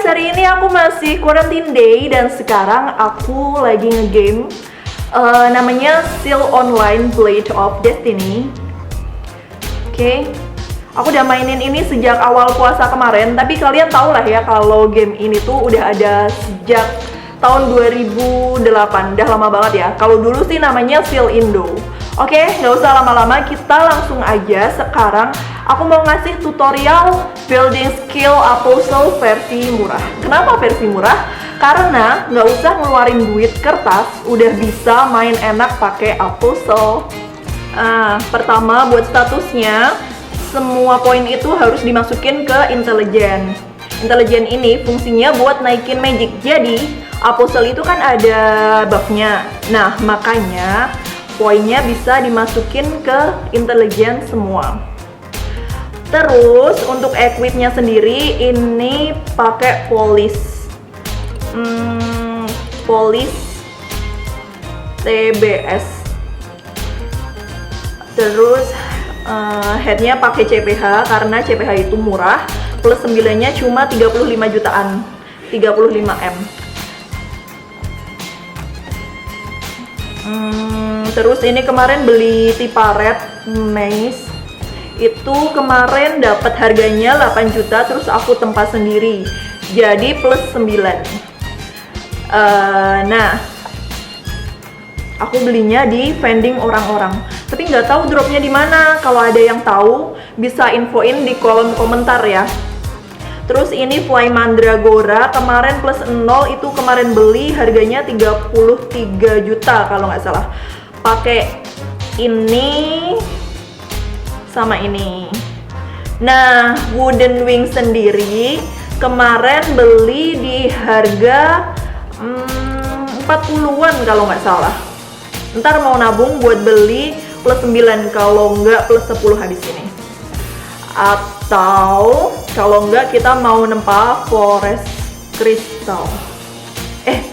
guys, hari ini aku masih quarantine day dan sekarang aku lagi ngegame namanya Seal Online Blade of Destiny. Oke, aku udah mainin ini sejak awal puasa kemarin, tapi kalian tau lah ya kalau game ini tuh udah ada sejak tahun 2008, udah lama banget ya. Kalau dulu sih namanya Seal Indo. Oke, nggak usah lama-lama, kita langsung aja. Sekarang aku mau ngasih tutorial building skill Apostle versi murah. Kenapa versi murah? Karena nggak usah ngeluarin duit kertas, udah bisa main enak pakai Apostle. Pertama buat statusnya, semua poin itu harus dimasukin ke intelijen. Intelijen ini fungsinya buat naikin magic. Jadi Apostle itu kan ada buffnya. Nah, makanya poinnya bisa dimasukin ke intelijen semua. Terus untuk equipnya sendiri ini pakai polish TBS. Terus headnya pakai CPH karena CPH itu murah, plus 9-nya cuma 35 jutaan, 35M. Terus ini kemarin beli Tiparet Maze, itu kemarin dapat harganya 8 juta, terus aku tempat sendiri jadi plus 9. Nah, aku belinya di vending orang-orang, tapi nggak tahu dropnya di mana. Kalau ada yang tahu bisa infoin di kolom komentar ya. Terus ini Fly Mandragora kemarin plus 0, itu kemarin beli harganya 33 juta kalau nggak salah. Pakai ini sama ini. Nah, Wooden Wing sendiri kemarin beli di harga 40-an kalau nggak salah. Ntar mau nabung buat beli plus 9, kalau nggak plus 10 habis ini. Atau kalau nggak kita mau nempa Forest Crystal.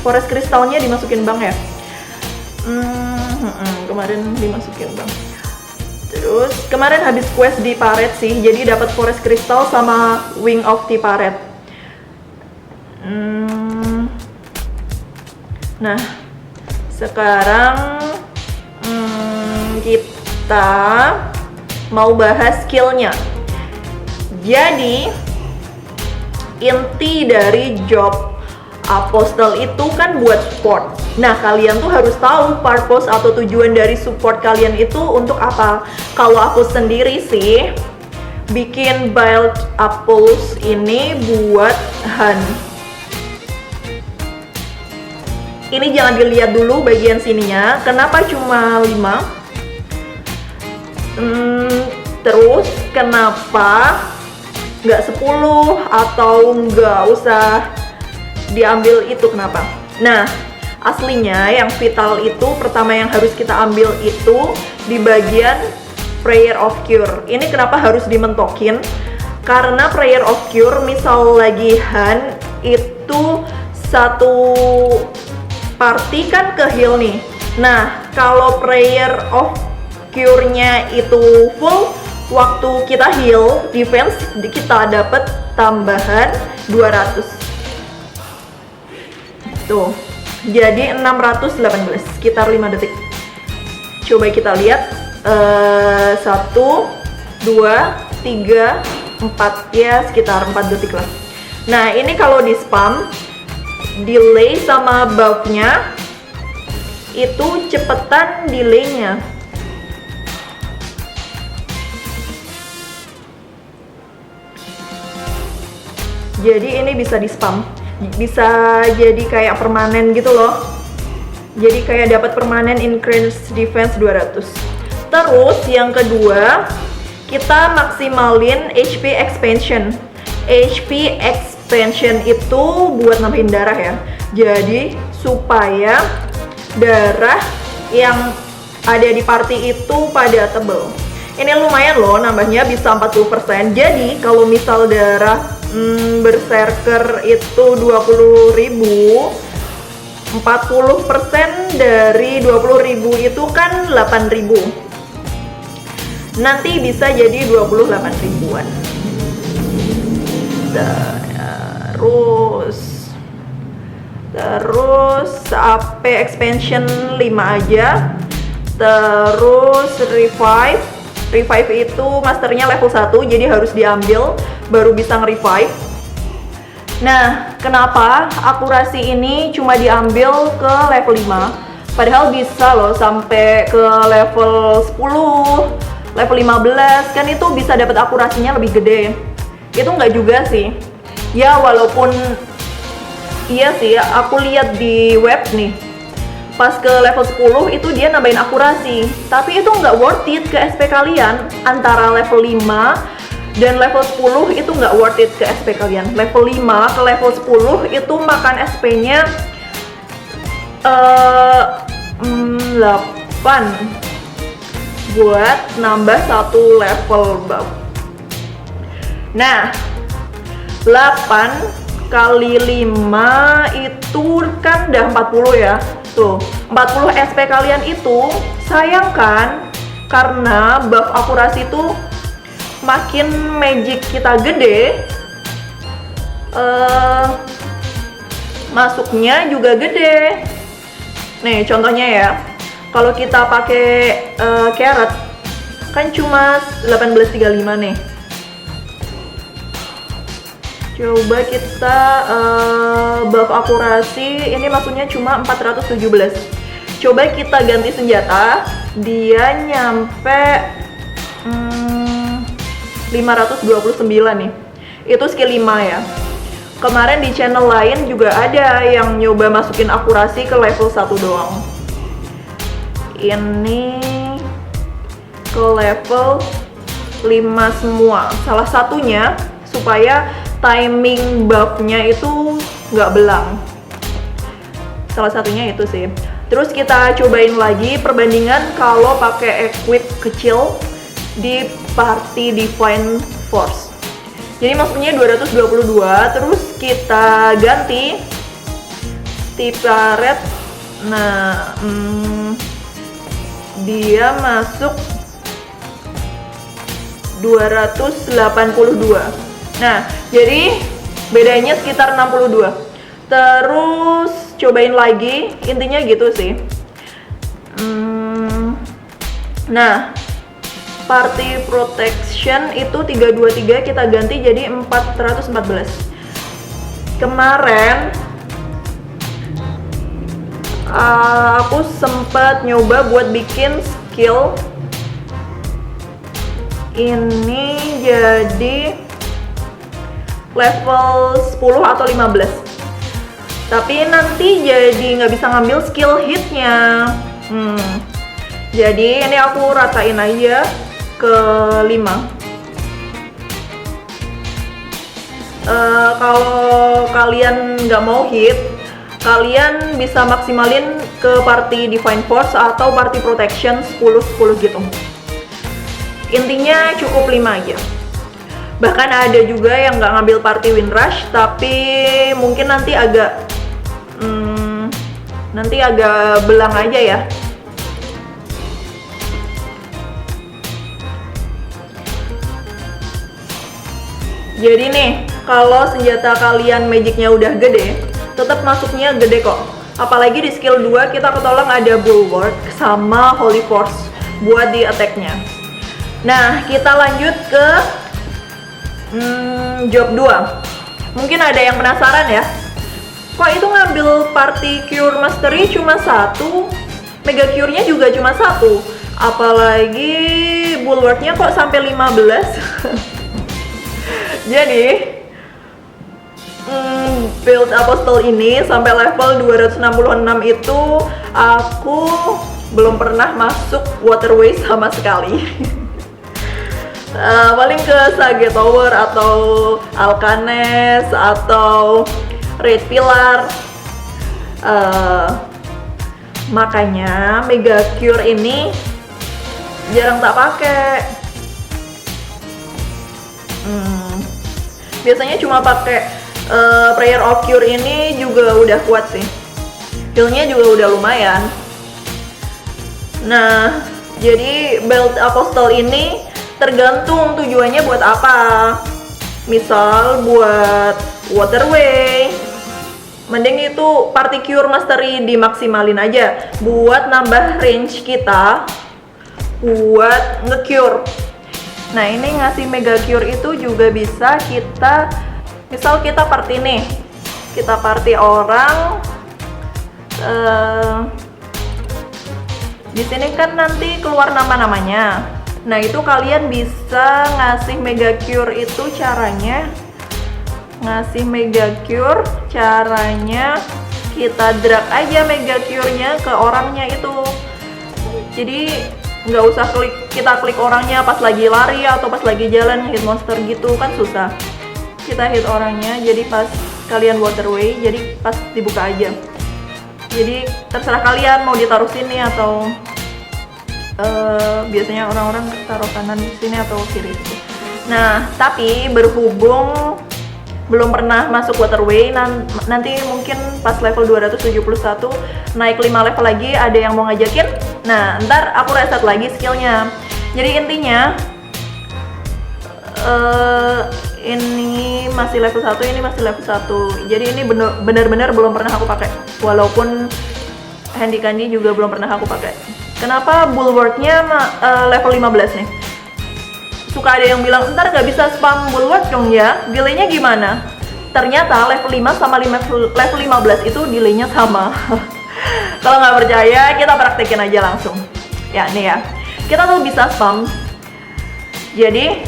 Forest Crystalnya dimasukin bank ya? Kemarin dimasukin bank. Terus kemarin habis quest di Paret sih, jadi dapat Forest Crystal sama Wing of Tiparet. Nah, sekarang kita mau bahas skillnya. Jadi inti dari job Apostle itu kan buat support. Nah, kalian tuh harus tahu purpose atau tujuan dari support kalian itu untuk apa. Kalau aku sendiri sih bikin build Apples ini buat Han. Ini jangan dilihat dulu bagian sininya, kenapa cuma 5. Terus kenapa nggak 10 atau nggak usah diambil itu, kenapa? Nah, aslinya yang vital itu pertama yang harus kita ambil itu di bagian Prayer of Cure. Ini kenapa harus dimentokin? Karena Prayer of Cure misal lagi Han itu satu party kan ke heal nih. Nah, kalau Prayer of Cure-nya itu full, waktu kita heal defense kita dapat tambahan 200. Tuh, jadi 618, sekitar 5 detik. Coba kita lihat, 1, 2, 3, 4, ya sekitar 4 detik lah. Nah, ini kalau di spam, delay sama buff-nya itu cepetan delaynya. Jadi ini bisa di spam, bisa jadi kayak permanen gitu loh. Jadi kayak dapat permanen increase defense 200. Terus yang kedua, kita maksimalin HP expansion. HP expansion itu buat nambahin darah ya. Jadi supaya darah yang ada di party itu pada tebel. Ini lumayan loh, nambahnya bisa 40%. Jadi kalau misal darah berserker itu 20.000, 40% dari 20.000 itu kan 8.000. Nanti bisa jadi 28 ribuan. Terus AP expansion 5 aja. Terus revive itu masternya level 1, jadi harus diambil baru bisa nge-revive. Nah, kenapa akurasi ini cuma diambil ke level 5? Padahal bisa loh sampai ke level 10, level 15, kan itu bisa dapat akurasinya lebih gede. Itu nggak juga sih. Ya walaupun iya sih, aku lihat di web nih, pas ke level 10 itu dia nambahin akurasi, tapi itu nggak worth it ke SP kalian. Antara level 5 dan level 10 itu nggak worth it ke SP kalian. Level 5 ke level 10 itu makan SP-nya 8 buat nambah 1 level buff. Nah, 8 kali 5 itu kan udah 40 ya. Tuh, 40 SP kalian itu sayang kan, karena buff akurasi itu makin magic kita gede, masuknya juga gede. Nih contohnya ya, kalau kita pakai carrot kan cuma 1835 nih. Coba kita buff akurasi, ini maksudnya cuma 417. Coba kita ganti senjata, dia nyampe 529 nih. Itu skill 5 ya. Kemarin di channel lain juga ada yang nyoba masukin akurasi ke level 1 doang. Ini ke level 5 semua. Salah satunya supaya timing buffnya itu nggak belang. Salah satunya itu sih. Terus kita cobain lagi perbandingan kalau pakai equip kecil di party Divine Force. Jadi maksudnya 222, terus kita ganti tipe red. Nah, dia masuk 282. Nah, jadi bedanya sekitar 62. Terus cobain lagi, intinya gitu sih. Nah, party protection itu 323 kita ganti jadi 414. Kemarin aku sempat nyoba buat bikin skill ini jadi level 10 atau 15, tapi nanti jadi nggak bisa ngambil skill hitnya. Jadi ini aku ratain aja ke 5. Kalau kalian nggak mau hit, kalian bisa maksimalin ke party Divine Force atau party protection 10-10 gitu. Intinya cukup 5 aja. Bahkan ada juga yang nggak ngambil party Windrush, tapi mungkin nanti agak belang aja ya. Jadi nih, kalau senjata kalian magicnya udah gede, tetap masuknya gede kok. Apalagi di skill 2 kita ketolong ada Bulwark sama Holy Force buat di attack-nya. Nah, kita lanjut ke job 2. Mungkin ada yang penasaran ya, kok itu ngambil party cure mastery cuma 1, mega cure-nya juga cuma 1, apalagi bulwark-nya kok sampai 15. Jadi build apostle ini sampai level 266 itu aku belum pernah masuk waterway sama sekali. Paling ke Sage Tower atau Alcanes atau Red Pillar. Makanya Mega Cure ini jarang tak pakai. Biasanya cuma pakai Prayer of Cure, ini juga udah kuat sih. Healnya juga udah lumayan. Nah, jadi build apostle ini tergantung tujuannya buat apa. Misal buat Waterway. Mending itu Party Cure Mastery dimaksimalin aja buat nambah range kita buat nge-cure. Nah, ini ngasih Mega Cure itu juga bisa kita, misal kita party nih, kita party orang, di sini kan nanti keluar nama-namanya. Nah, itu kalian bisa ngasih Mega Cure itu caranya, ngasih Mega Cure caranya kita drag aja Mega Cure-nya ke orangnya itu. Jadi nggak usah kita klik orangnya pas lagi lari atau pas lagi jalan hit monster gitu kan susah. Kita hit orangnya, jadi pas kalian waterway, jadi pas dibuka aja. Jadi terserah kalian mau ditaruh sini atau biasanya orang-orang taruh kanan di sini atau kiri gitu. Nah, tapi berhubung belum pernah masuk waterway, nanti mungkin pas level 271 naik 5 level lagi ada yang mau ngajakin. Nah, ntar aku reset lagi skillnya. Jadi intinya ini masih level 1, ini masih level 1. Jadi ini benar-benar belum pernah aku pakai. Walaupun Handy Candy juga belum pernah aku pakai. Kenapa bulwark-nya level 15 nih? Suka ada yang bilang, ntar nggak bisa spam bulwark dong ya, delaynya gimana? Ternyata level 5 sama level 15 itu delaynya sama. Kalau nggak percaya, kita praktekin aja langsung. Ya, nih ya, kita tuh bisa spam. Jadi,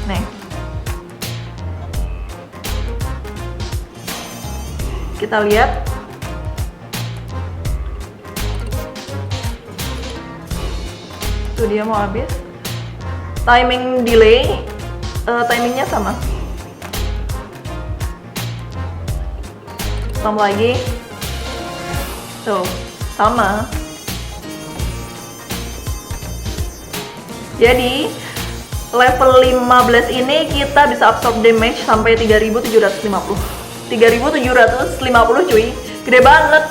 nih, kita lihat. Tuh dia mau habis. Timing delay, timingnya sama. Spam lagi. Tuh, sama. Jadi level 15 ini kita bisa absorb damage sampai 3750. 3750 cuy, gede banget.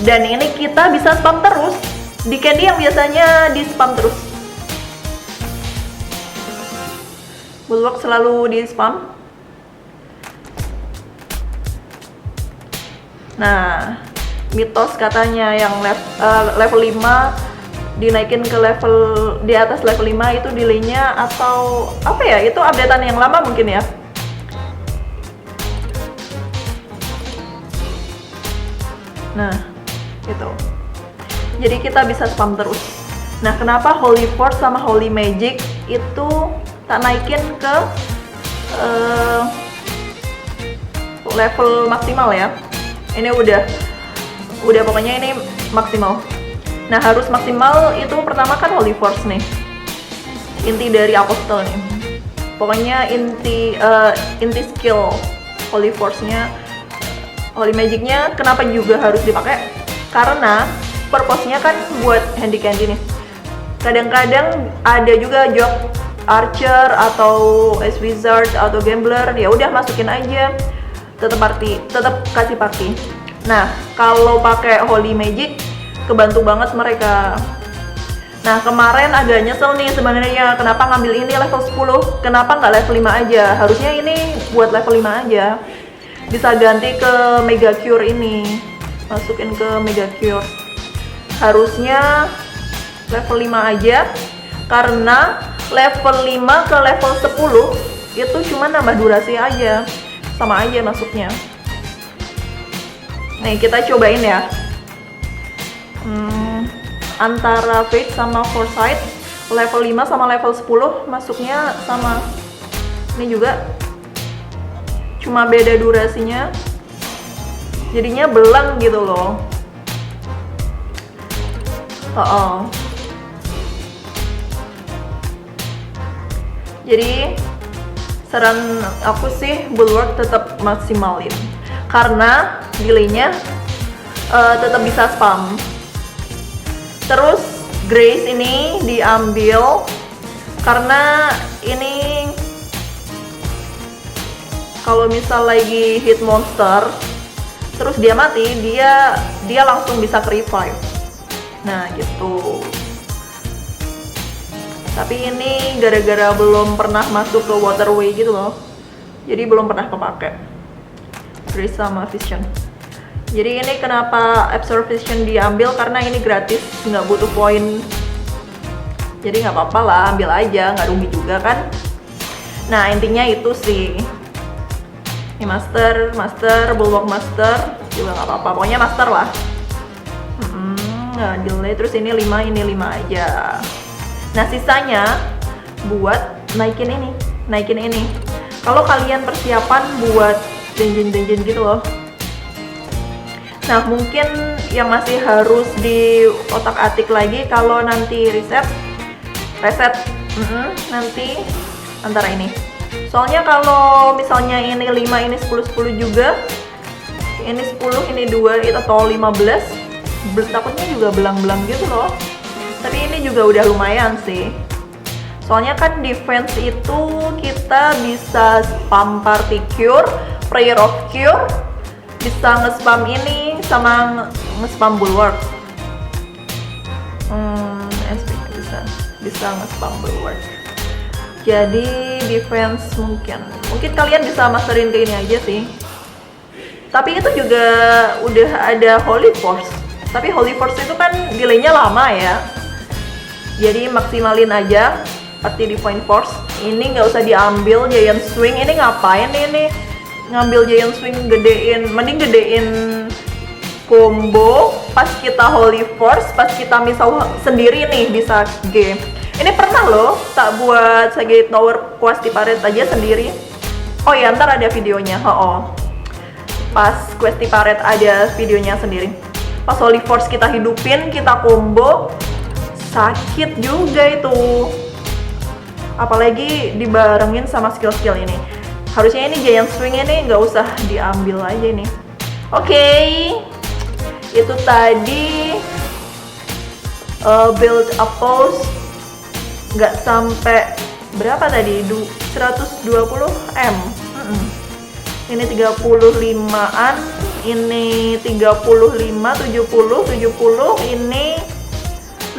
Dan ini kita bisa spam terus. Di Candy yang biasanya di spam terus. Bulwark selalu di spam. Nah, mitos katanya yang level 5 dinaikin ke level di atas level 5 itu delaynya atau apa ya? Itu updatean yang lama mungkin ya. Nah, itu. Jadi kita bisa spam terus. Nah, kenapa Holy Force sama Holy Magic itu tak naikin ke level maksimal ya? Ini udah pokoknya ini maksimal. Nah, harus maksimal itu pertama kan Holy Force nih. Inti dari Apostle nih. Pokoknya inti skill Holy Force-nya, Holy Magic-nya kenapa juga harus dipakai? Karena purpose-nya kan buat Handy Candy nih. Kadang-kadang ada juga job Archer atau Ice Wizard atau Gambler, ya udah masukin aja. Tetap kasih party. Nah, kalau pakai Holy Magic kebantu banget mereka. Nah, kemarin agak nyesel nih sebenarnya kenapa ngambil ini level 10, kenapa nggak level 5 aja? Harusnya ini buat level 5 aja. Bisa ganti ke Mega Cure ini. Masukin ke Mega Cure. Harusnya level 5 aja, karena level 5 ke level 10 itu cuma nambah durasi aja, sama aja masuknya. Nih, kita cobain ya. Antara Fate sama Foresight, level 5 sama level 10 masuknya sama. Ini juga cuma beda durasinya, jadinya belang gitu loh. Jadi saran aku sih Bulwark tetap maksimalin, karena delaynya tetap bisa spam. Terus Grace ini diambil karena ini kalau misal lagi hit monster terus dia mati, dia langsung bisa ke revive. Nah gitu. Tapi ini gara-gara belum pernah masuk ke waterway gitu loh, jadi belum pernah kepake Prisma Vision. Jadi ini kenapa Absorb Vision diambil, karena ini gratis, nggak butuh poin. Jadi nggak apa-apa lah, ambil aja, nggak rugi juga kan. Nah intinya itu sih. Ini master, bulwark master juga nggak apa-apa, pokoknya master lah. Nggak delay. Terus ini 5 aja. Nah sisanya buat naikin ini. Kalau kalian persiapan buat dungeon gitu loh. Nah mungkin yang masih harus di otak-atik lagi kalau nanti reset nanti antara ini. Soalnya kalau misalnya ini 5, ini 10 juga, ini 10, ini 2, itu atau 15, takutnya juga belang-belang gitu loh. Tapi ini juga udah lumayan sih. Soalnya kan defense itu kita bisa spam party cure, prayer of cure, bisa nge-spam ini sama nge-spam bulwark. Bisa nge-spam bulwark. Jadi defense mungkin kalian bisa masterin ke ini aja sih. Tapi itu juga udah ada Holy Force. Tapi Holy Force itu kan delaynya lama ya. Jadi maksimalin aja Party Divine Force. Ini nggak usah diambil Giant Swing. Ini ngapain ini? Ngambil Giant Swing mending gedein combo pas kita Holy Force, pas kita misal sendiri nih bisa game. Ini pernah loh tak buat Sage Tower Quest Parade aja sendiri. Oh ya ntar ada videonya. Pas Quest Parade ada videonya sendiri. Pas Holy Force kita hidupin, kita combo, sakit juga itu. Apalagi dibarengin sama skill-skill ini. Harusnya ini Giant Swing ini nggak usah diambil aja nih. Oke. Itu tadi build up pose nggak sampai berapa tadi? 120 M. Ini 35an, ini 35, 70, ini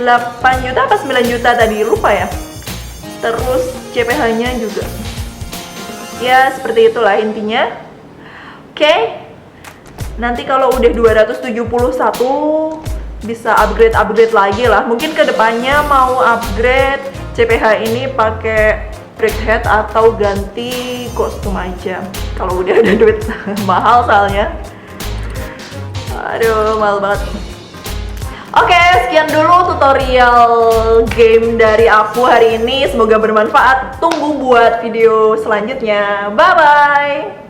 8 juta apa 9 juta tadi, lupa ya. Terus CPH-nya juga. Ya, seperti itulah intinya. Oke. Nanti kalau udah 271 bisa upgrade lagi lah. Mungkin kedepannya mau upgrade CPH ini pakai breakhead atau ganti kostum aja. Kalau udah ada duit mahal soalnya. Aduh, mahal banget. Oke, sekian dulu tutorial game dari aku hari ini. Semoga bermanfaat. Tunggu buat video selanjutnya. Bye-bye!